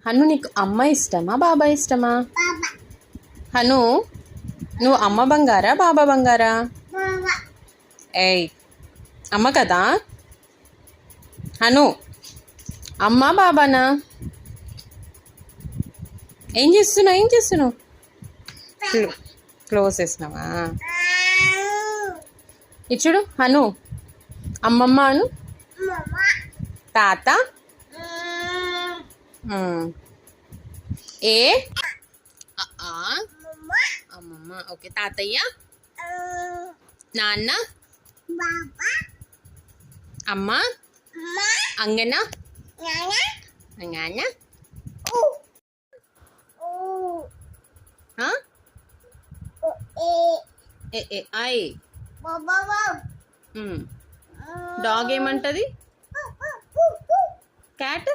హను నీకు అమ్మ ఇష్టమా బాబా ఇష్టమా? హను నువ్వు అమ్మ బంగారా బాబా బంగారా? ఏయ్ అమ్మ కదా. హను అమ్మ బాబానా? ఏం చేస్తున్నావు? క్లోజ్ చేసినావా? ఇచ్చుడు హను అమ్మమ్మ అను. తాత ఏ అమ్మమ్మ. ఓకే తాతయ్య, నాన్న, అమ్మ, అంగన, నాన్న, ఐ. డాగ్ ఏమంటది? క్యాట్